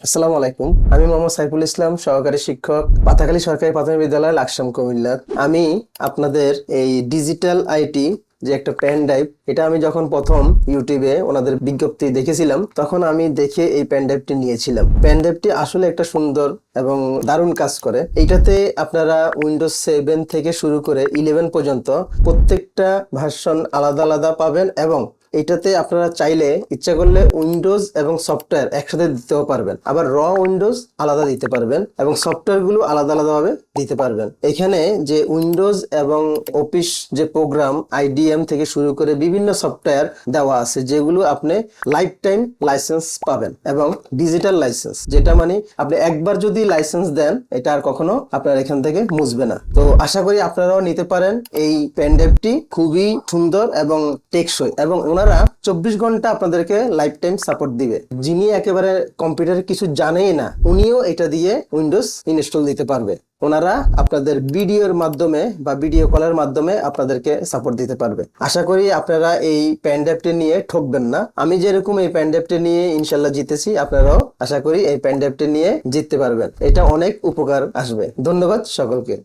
আসসালামু আলাইকুম। আমি মোহাম্মদ সাইফুল ইসলাম, সহকারী শিক্ষক, পাথাখালী সরকারি প্রাথমিক বিদ্যালয়, লাকসাম, কুমিল্লা। আমি আপনাদের এই ডিজিটাল আইটি যে একটা পেন ড্রাইভ, এটা আমি যখন প্রথম ইউটিউবে ওনাদের বিজ্ঞপ্তি দেখেছিলাম, তখন আমি দেখে এই পেন ড্রাইভটি নিয়েছিলাম। পেন ড্রাইভটি আসলে একটা সুন্দর এবং দারুণ কাজ করে। এইটাতে আপনারা উইন্ডোজ 7 থেকে শুরু করে 11 পর্যন্ত প্রত্যেকটা ভার্সন আলাদা আলাদা পাবেন এবং এটাতে আপনারা চাইলে ইচ্ছা করলে উইন্ডোজ এবং সফটওয়্যার একসাথে দিতেও পারবেন, আবার উইন্ডোজ আলাদা দিতে পারবেন এবং সফটওয়্যার গুলো আলাদা আলাদা ভাবে দিতে পারবেন। এখানে যে উইন্ডোজ এবং অফিস যে প্রোগ্রাম আইডিএম থেকে শুরু করে বিভিন্ন সফটওয়্যার দেওয়া আছে, যেগুলো আপনি লাইফ টাইম লাইসেন্স পাবেন এবং ডিজিটাল লাইসেন্স, যেটা মানে আপনি একবার যদি লাইসেন্স দেন এটা আর কখনো আপনার এখান থেকে মুছবে না। তো আশা করি আপনারাও নিতে পারেন। এই পেন ড্রাইভটি খুবই সুন্দর এবং টেকসই এবং ওনারা 24 ঘন্টা আপনাদেরকে লাইফ টাইম সাপোর্ট দিবে। যিনি একেবারে কম্পিউটারে কিছু জানেই না, উনিও এটা দিয়ে উইন্ডোজ ইনস্টল দিতে পারবে। ওনারা আপনাদের ভিডিওর মাধ্যমে বা ভিডিও কলের মাধ্যমে আপনাদেরকে সাপোর্ট দিতে পারবে। আশা করি আপনারা এই পেন ড্রাইভটি নিয়ে ঠকবেন না। আমি যেরকম এই পেন ড্রাইভটি নিয়ে ইনশাল্লাহ জিতেছি, আপনারাও আশা করি এই পেন ড্রাইভটি নিয়ে জিততে পারবেন। এটা অনেক উপকার আসবে। ধন্যবাদ সকলকে।